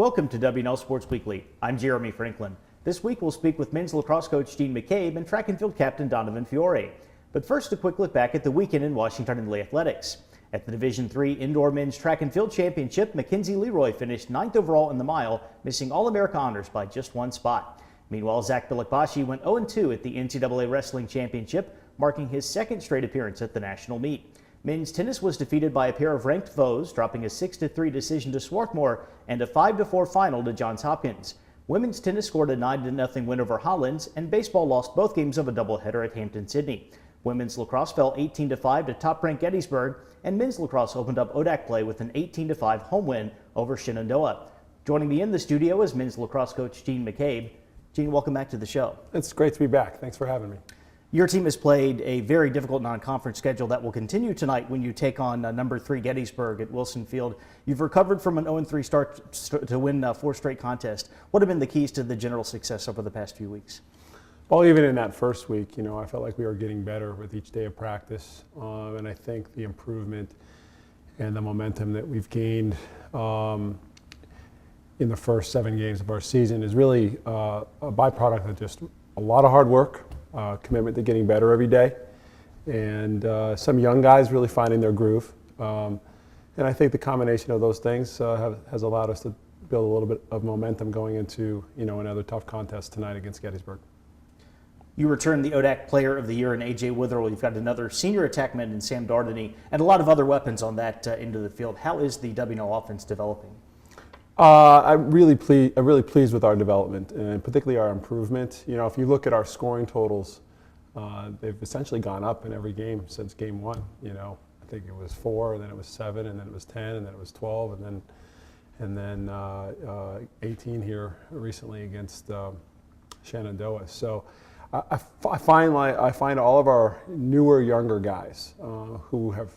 Welcome to W&L Sports Weekly. I'm Jeremy Franklin. This week we'll speak with men's lacrosse coach McCabe and track and field captain Donovan Fiore. But first, a quick look back at the weekend in Washington and Lee athletics. At the Division III Indoor Men's Track and Field Championship, Mackenzie Leroy finished 9th overall in the mile, missing All-America honors by just one spot. Meanwhile, Zach Bilikbashi went 0-2 at the NCAA Wrestling Championship, marking his second straight appearance at the national meet. Men's tennis was defeated by a pair of ranked foes, dropping a 6-3 decision to Swarthmore and a 5-4 final to Johns Hopkins. Women's tennis scored a 9-0 win over Hollins, and baseball lost both games of a doubleheader at Hampton-Sydney. Women's lacrosse fell 18-5 to top-ranked Gettysburg, and men's lacrosse opened up ODAC play with an 18-5 home win over Shenandoah. Joining me in the studio is men's lacrosse coach McCabe. Gene, welcome back to the show. It's great to be back. Thanks for having me. Your team has played a very difficult non-conference schedule that will continue tonight when you take on number 3 Gettysburg at Wilson Field. You've recovered from an 0-3 start to win 4 straight contests. What have been the keys to the general success over the past few weeks? Well, even in that first week, I felt like we were getting better with each day of practice. And I think the improvement and the momentum that we've gained in the first 7 games of our season is really a byproduct of just a lot of hard work. Commitment to getting better every day, and some young guys really finding their groove. And I think the combination of those things has allowed us to build a little bit of momentum going into another tough contest tonight against Gettysburg. You returned the ODAC Player of the Year in A.J. Witherell. You've got another senior attackman in Sam Dardany, and a lot of other weapons on that end of the field. How is the W&L offense developing? I'm really pleased with our development, and particularly our improvement. If you look at our scoring totals, they've essentially gone up in every game since game 1. I think it was 4, and then it was 7, and then it was 10, and then it was 12, and then 18 here recently against Shenandoah. So I find all of our newer, younger guys who have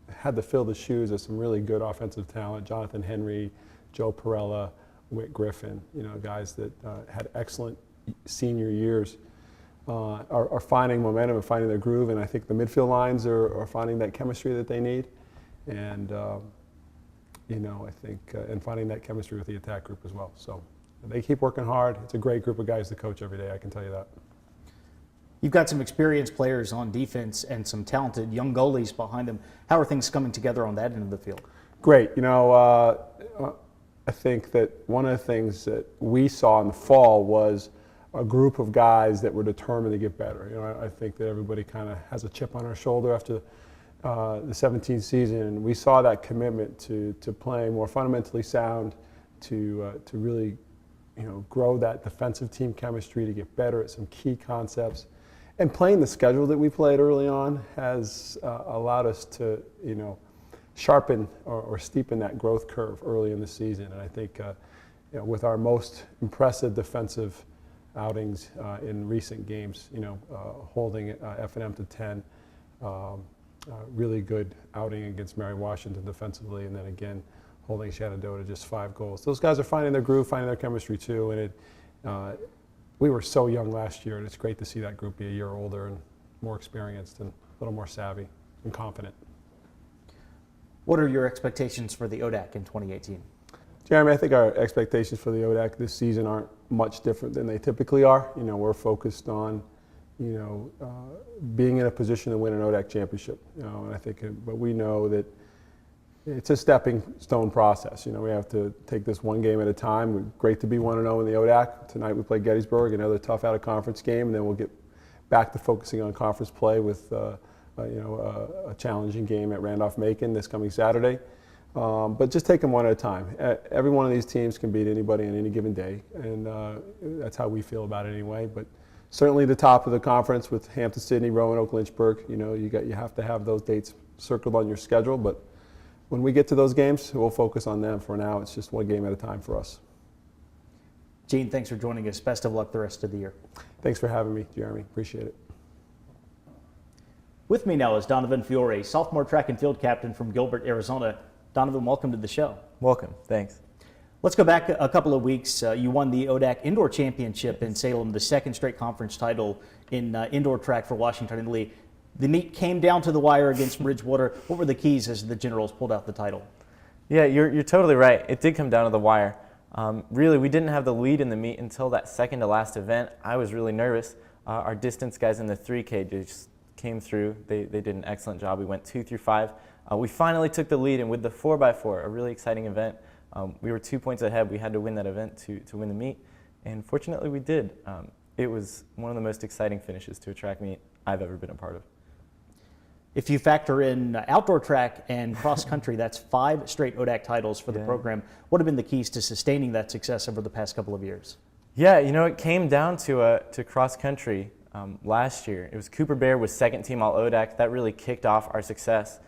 had to fill the shoes of some really good offensive talent, Jonathan Henry, Joe Perella, Whit Griffin, guys that had excellent senior years, are finding momentum and finding their groove. And I think the midfield lines are finding that chemistry that they need. And, I think, and finding that chemistry with the attack group as well. So they keep working hard. It's a great group of guys to coach every day, I can tell you that. You've got some experienced players on defense and some talented young goalies behind them. How are things coming together on that end of the field? Great. I think that one of the things that we saw in the fall was a group of guys that were determined to get better. I think that everybody kind of has a chip on our shoulder after the 17th season, and we saw that commitment to playing more fundamentally sound, to really grow that defensive team chemistry, to get better at some key concepts. And playing the schedule that we played early on has allowed us to sharpen or steepen that growth curve early in the season. And I think with our most impressive defensive outings in recent games, holding F&M to 10, really good outing against Mary Washington defensively, and then again holding Shenandoah to just 5 goals. Those guys are finding their groove, finding their chemistry too, and we were so young last year, and it's great to see that group be a year older and more experienced and a little more savvy and confident. What are your expectations for the ODAC in 2018? Jeremy, I think our expectations for the ODAC this season aren't much different than they typically are. We're focused on, being in a position to win an ODAC championship. And I think, but we know that it's a stepping stone process. We have to take this one game at a time. We're great to be 1-0 in the ODAC. Tonight we play Gettysburg, another tough out-of-conference game, and then we'll get back to focusing on conference play with a challenging game at Randolph-Macon this coming Saturday. But just take them one at a time. Every one of these teams can beat anybody on any given day, and that's how we feel about it anyway. But certainly the top of the conference with Hampton-Sydney, Rowan, Oak Lynchburg, you have to have those dates circled on your schedule. But when we get to those games, we'll focus on them. For now, it's just one game at a time for us. Gene, thanks for joining us. Best of luck the rest of the year. Thanks for having me, Jeremy. Appreciate it. With me now is Donovan Fiore, sophomore track and field captain from Gilbert, Arizona. Donovan, welcome to the show. Welcome. Thanks. Let's go back a couple of weeks. You won the ODAC Indoor Championship in Salem, the 2nd straight conference title in indoor track for Washington and Lee. The meet came down to the wire against Bridgewater. What were the keys as the Generals pulled out the title? Yeah, you're totally right. It did come down to the wire. Really, we didn't have the lead in the meet until that second to last event. I was really nervous. Our distance guys in the 3K just came through. They did an excellent job. We went 2 through 5. We finally took the lead, and with the 4x4, a really exciting event, we were 2 points ahead. We had to win that event to win the meet, and fortunately we did. It was one of the most exciting finishes to a track meet I've ever been a part of. If you factor in outdoor track and cross country, that's 5 straight ODAC titles for the program. What have been the keys to sustaining that success over the past couple of years? Yeah, you know, it came down to cross country last year. It was Cooper Bear was second team all ODAC. That really kicked off our success.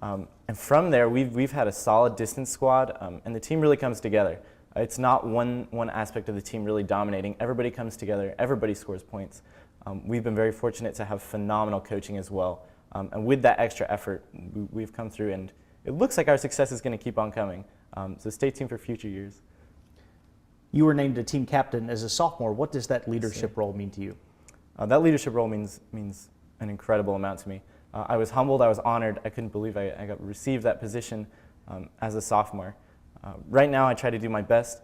And from there, we've had a solid distance squad, and the team really comes together. It's not one aspect of the team really dominating. Everybody comes together. Everybody scores points. We've been very fortunate to have phenomenal coaching as well. And with that extra effort, we've come through, and it looks like our success is going to keep on coming. So stay tuned for future years. You were named a team captain as a sophomore. What does that leadership role mean to you? That leadership role means an incredible amount to me. I was humbled. I was honored. I couldn't believe I got received that position as a sophomore. Right now, I try to do my best.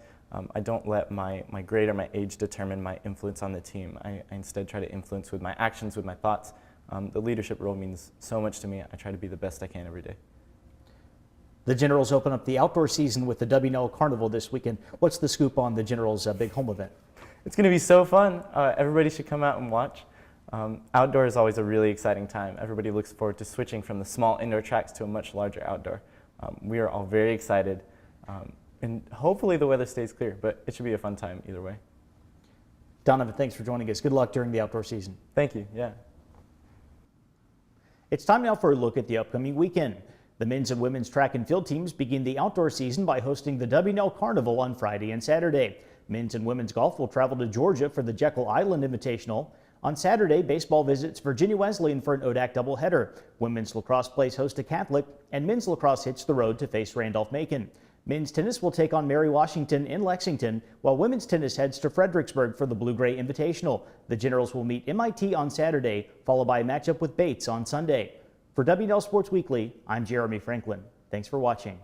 I don't let my grade or my age determine my influence on the team. I instead try to influence with my actions, with my thoughts. The leadership role means so much to me. I try to be the best I can every day. The Generals open up the outdoor season with the W&L Carnival this weekend. What's the scoop on the Generals' big home event? It's going to be so fun. Everybody should come out and watch. Outdoor is always a really exciting time. Everybody looks forward to switching from the small indoor tracks to a much larger outdoor. We are all very excited, and hopefully the weather stays clear, but it should be a fun time either way. Donovan, thanks for joining us. Good luck during the outdoor season. Thank you. Yeah. It's time now for a look at the upcoming weekend. The men's and women's track and field teams begin the outdoor season by hosting the W&L Carnival on Friday and Saturday. Men's and women's golf will travel to Georgia for the Jekyll Island Invitational. On Saturday, baseball visits Virginia Wesleyan for an ODAC doubleheader. Women's lacrosse plays host to Catholic, and men's lacrosse hits the road to face Randolph-Macon. Men's tennis will take on Mary Washington in Lexington, while women's tennis heads to Fredericksburg for the Blue-Gray Invitational. The Generals will meet MIT on Saturday, followed by a matchup with Bates on Sunday. For W&L Sports Weekly, I'm Jeremy Franklin. Thanks for watching.